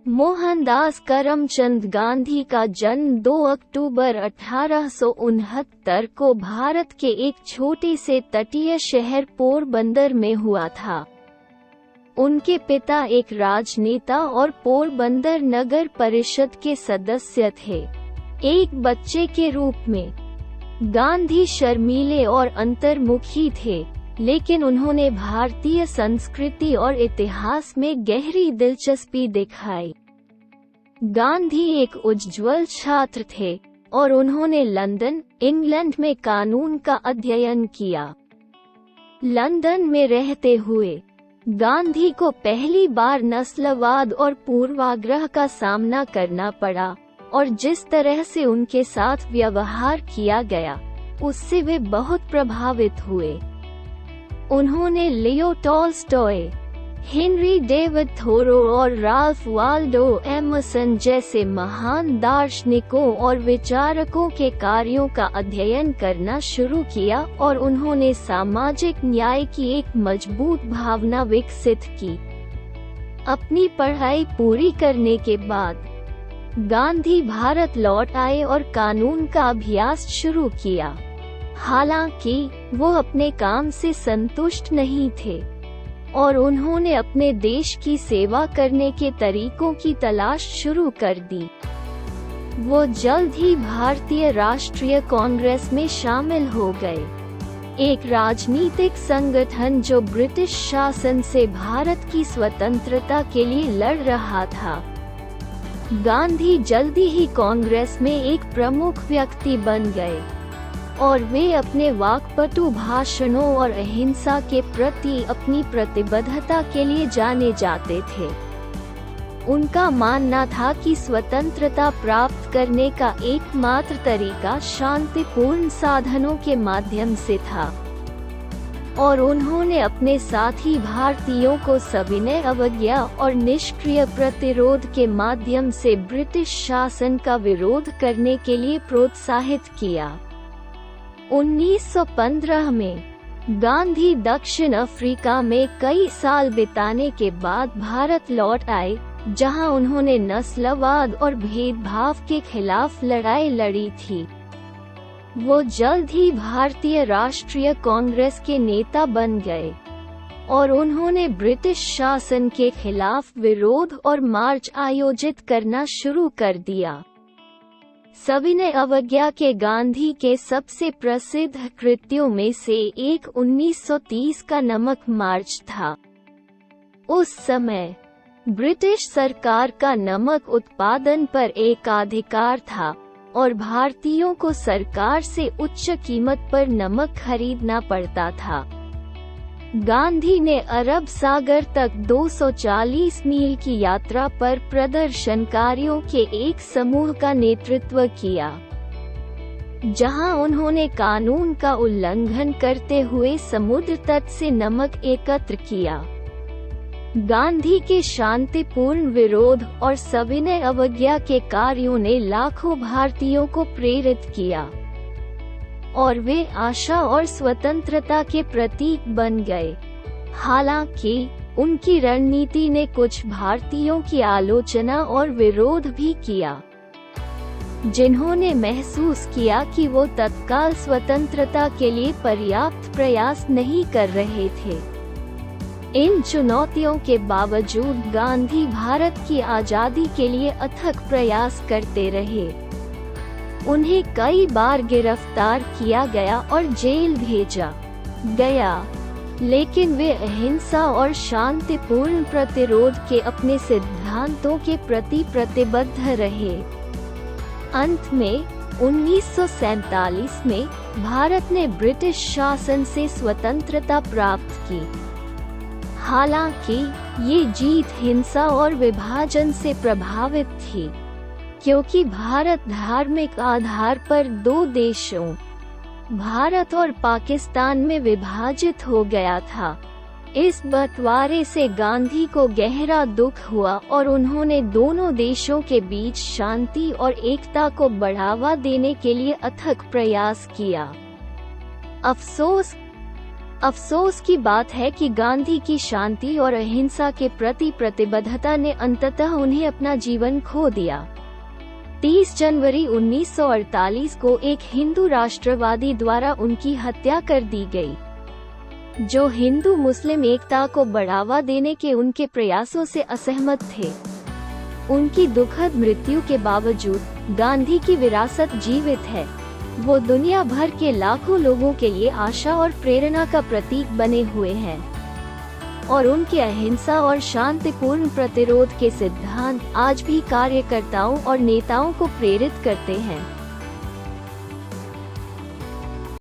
मोहनदास करमचंद गांधी का जन्म 2 अक्टूबर 1869 को भारत के एक छोटे से तटीय शहर पोरबंदर में हुआ था। उनके पिता एक राजनेता और पोरबंदर नगर परिषद के सदस्य थे। एक बच्चे के रूप में गांधी शर्मीले और अंतर्मुखी थे, लेकिन उन्होंने भारतीय संस्कृति और इतिहास में गहरी दिलचस्पी दिखाई। गांधी एक उज्ज्वल छात्र थे और उन्होंने लंदन, इंग्लैंड में कानून का अध्ययन किया। लंदन में रहते हुए गांधी को पहली बार नस्लवाद और पूर्वाग्रह का सामना करना पड़ा, और जिस तरह से उनके साथ व्यवहार किया गया उससे वे बहुत प्रभावित हुए। उन्होंने Leo Tolstoy, Henry David Thoreau और राल्फ वाल्डो एमर्सन जैसे महान दार्शनिकों और विचारकों के कार्यों का अध्ययन करना शुरू किया, और उन्होंने सामाजिक न्याय की एक मजबूत भावना विकसित की। अपनी पढ़ाई पूरी करने के बाद गांधी भारत लौट आए और कानून का अभ्यास शुरू किया। हालांकि वो अपने काम से संतुष्ट नहीं थे और उन्होंने अपने देश की सेवा करने के तरीकों की तलाश शुरू कर दी। वो जल्द ही भारतीय राष्ट्रीय कांग्रेस में शामिल हो गए, एक राजनीतिक संगठन जो ब्रिटिश शासन से भारत की स्वतंत्रता के लिए लड़ रहा था। गांधी जल्दी ही कांग्रेस में एक प्रमुख व्यक्ति बन गए और वे अपने वाकपटु भाषणों और अहिंसा के प्रति अपनी प्रतिबद्धता के लिए जाने जाते थे। उनका मानना था कि स्वतंत्रता प्राप्त करने का एकमात्र तरीका शांतिपूर्ण साधनों के माध्यम से था, और उन्होंने अपने साथी भारतीयों को सविनय अवज्ञा और निष्क्रिय प्रतिरोध के माध्यम से ब्रिटिश शासन का विरोध करने के लिए प्रोत्साहित किया। 1915 में गांधी दक्षिण अफ्रीका में कई साल बिताने के बाद भारत लौट आए, जहां उन्होंने नस्लवाद और भेदभाव के खिलाफ लड़ाई लड़ी थी। वो जल्द ही भारतीय राष्ट्रीय कांग्रेस के नेता बन गए और उन्होंने ब्रिटिश शासन के खिलाफ विरोध और मार्च आयोजित करना शुरू कर दिया। सविनय अवज्ञा के गांधी के सबसे प्रसिद्ध कृत्यों में से एक 1930 का नमक मार्च था। उस समय ब्रिटिश सरकार का नमक उत्पादन पर एकाधिकार था और भारतीयों को सरकार से उच्च कीमत पर नमक खरीदना पड़ता था। गांधी ने अरब सागर तक 240 मील की यात्रा पर प्रदर्शनकारियों के एक समूह का नेतृत्व किया, जहां उन्होंने कानून का उल्लंघन करते हुए समुद्र तट से नमक एकत्र किया। गांधी के शांतिपूर्ण विरोध और सविनय अवज्ञा के कार्यों ने लाखों भारतीयों को प्रेरित किया और वे आशा और स्वतंत्रता के प्रतीक बन गए। हालांकि उनकी रणनीति ने कुछ भारतीयों की आलोचना और विरोध भी किया, जिन्होंने महसूस किया कि वो तत्काल स्वतंत्रता के लिए पर्याप्त प्रयास नहीं कर रहे थे। इन चुनौतियों के बावजूद गांधी भारत की आज़ादी के लिए अथक प्रयास करते रहे। उन्हें कई बार गिरफ्तार किया गया और जेल भेजा गया, लेकिन वे अहिंसा और शांतिपूर्ण प्रतिरोध के अपने सिद्धांतों के प्रति प्रतिबद्ध रहे। अंत में 1947 में भारत ने ब्रिटिश शासन से स्वतंत्रता प्राप्त की। हालांकि ये जीत हिंसा और विभाजन से प्रभावित थी, क्योंकि भारत धार्मिक आधार पर दो देशों, भारत और पाकिस्तान में विभाजित हो गया था। इस बंटवारे से गांधी को गहरा दुख हुआ और उन्होंने दोनों देशों के बीच शांति और एकता को बढ़ावा देने के लिए अथक प्रयास किया। अफसोस की बात है कि गांधी की शांति और अहिंसा के प्रति प्रतिबद्धता ने अंततः उन्हें अपना जीवन खो दिया। 30 जनवरी 1948 को एक हिंदू राष्ट्रवादी द्वारा उनकी हत्या कर दी गई, जो हिंदू मुस्लिम एकता को बढ़ावा देने के उनके प्रयासों से असहमत थे। उनकी दुखद मृत्यु के बावजूद गांधी की विरासत जीवित है। वो दुनिया भर के लाखों लोगों के लिए आशा और प्रेरणा का प्रतीक बने हुए हैं और उनके अहिंसा और शांतिपूर्ण प्रतिरोध के सिद्धांत आज भी कार्यकर्ताओं और नेताओं को प्रेरित करते हैं।